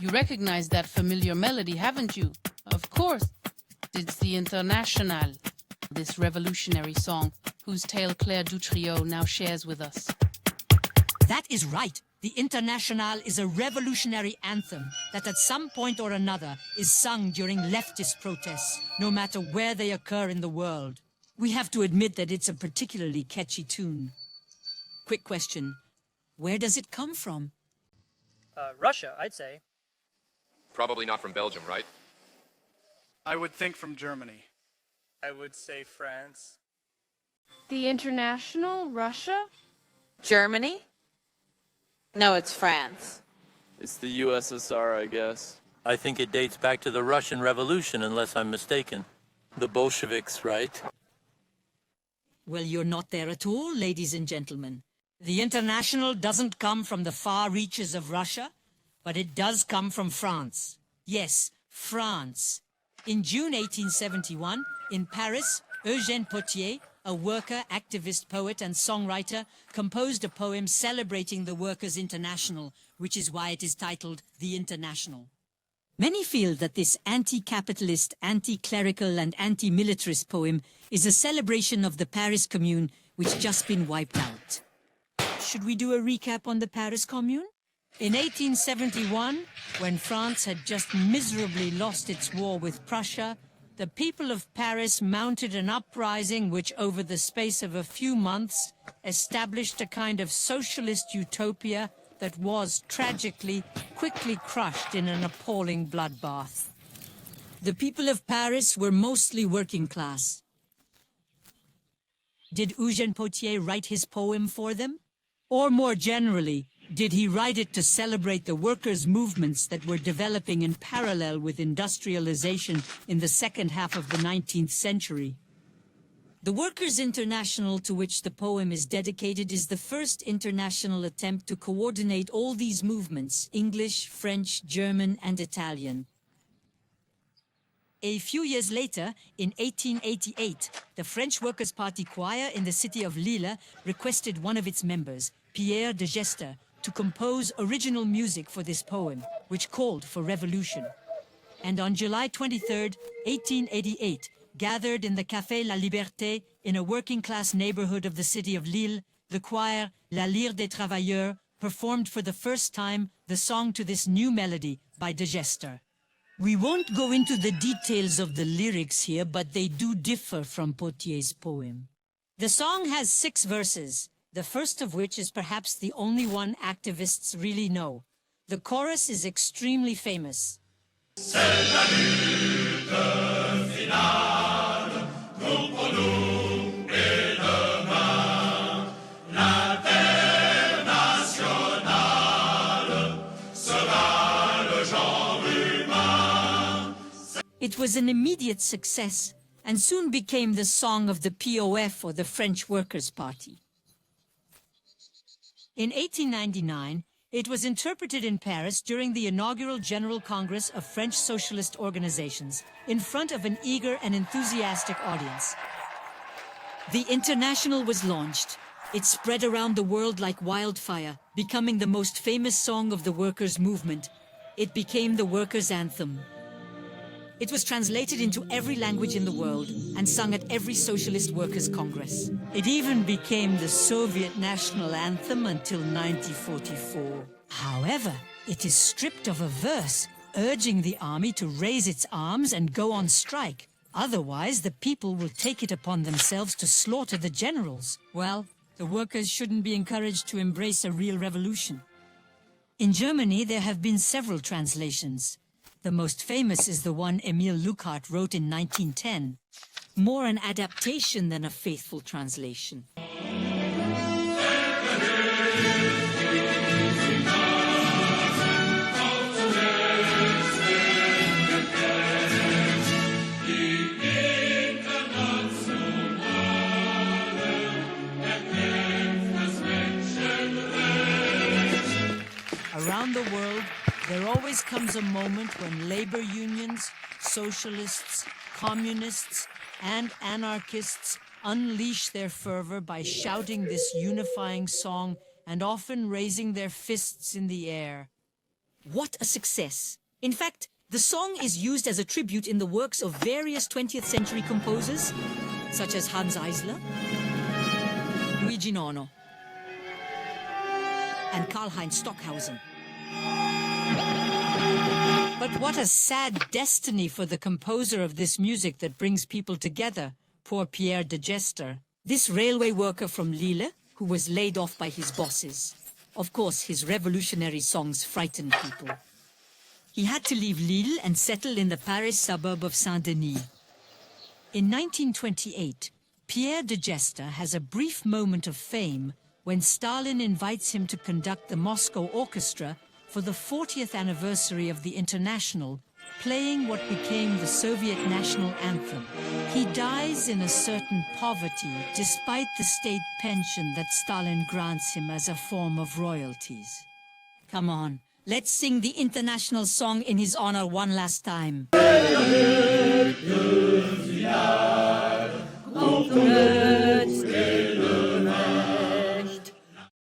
You recognize that familiar melody, haven't you? Of course. It's the Internationale, this revolutionary song, whose tale Claire Dutriot now shares with us. That is right. The Internationale is a revolutionary anthem that at some point or another is sung during leftist protests, no matter where they occur in the world. We have to admit that it's a particularly catchy tune. Quick question. Where does it come from? Russia, I'd say. Probably not from Belgium, right? I would think from Germany. I would say France. The International? Russia? Germany? No, it's France. It's the USSR, I guess. I think it dates back to the Russian Revolution, unless I'm mistaken. The Bolsheviks, right? Well, you're not there at all, ladies and gentlemen. The International doesn't come from the far reaches of Russia, but it does come from France. Yes, France. In June 1871, in Paris, Eugène Pottier, a worker, activist, poet and songwriter, composed a poem celebrating the Workers' International, which is why it is titled The International. Many feel that this anti-capitalist, anti-clerical and anti-militarist poem is a celebration of the Paris Commune, which just been wiped out. Should we do a recap on the Paris Commune? In 1871, when France had just miserably lost its war with Prussia, the people of Paris mounted an uprising which, over the space of a few months, established a kind of socialist utopia that was, tragically, quickly crushed in an appalling bloodbath. The people of Paris were mostly working class. Did Eugène Pottier write his poem for them? Or more generally, did he write it to celebrate the workers' movements that were developing in parallel with industrialization in the second half of the 19th century? The Workers' International, to which the poem is dedicated, is the first international attempt to coordinate all these movements, English, French, German, and Italian. A few years later, in 1888, the French Workers' Party choir in the city of Lille requested one of its members, Pierre Degeyter, to compose original music for this poem, which called for revolution. And on July 23, 1888, gathered in the Café La Liberté in a working-class neighborhood of the city of Lille, the choir La Lyre des Travailleurs performed for the first time the song to this new melody by Degeyter. We won't go into the details of the lyrics here, but they do differ from Pottier's poem. The song has 6 verses, the first of which is perhaps the only one activists really know. The chorus is extremely famous. C'est la lutte finale, nous pour nous et demain. L'Internationale sera le genre humain. It was an immediate success and soon became the song of the POF, or the French Workers' Party. In 1899, it was interpreted in Paris during the inaugural General Congress of French socialist organizations in front of an eager and enthusiastic audience. The International was launched. It spread around the world like wildfire, becoming the most famous song of the workers' movement. It became the workers' anthem. It was translated into every language in the world and sung at every Socialist Workers' Congress. It even became the Soviet national anthem until 1944. However, it is stripped of a verse urging the army to raise its arms and go on strike. Otherwise, the people will take it upon themselves to slaughter the generals. Well, the workers shouldn't be encouraged to embrace a real revolution. In Germany, there have been several translations. The most famous is the one Emil Luckhardt wrote in 1910. More an adaptation than a faithful translation. Around the world, there always comes a moment when labor unions, socialists, communists, and anarchists unleash their fervor by shouting this unifying song and often raising their fists in the air. What a success! In fact, the song is used as a tribute in the works of various 20th century composers, such as Hans Eisler, Luigi Nono, and Karl-Heinz Stockhausen. But what a sad destiny for the composer of this music that brings people together, poor Pierre Degeyter, this railway worker from Lille, who was laid off by his bosses. Of course, his revolutionary songs frightened people. He had to leave Lille and settle in the Paris suburb of Saint-Denis. In 1928, Pierre Degeyter has a brief moment of fame when Stalin invites him to conduct the Moscow Orchestra for the 40th anniversary of the Internationale, playing what became the Soviet national anthem. He dies in a certain poverty despite the state pension that Stalin grants him as a form of royalties. Come on, let's sing the International song in his honor one last time. Contre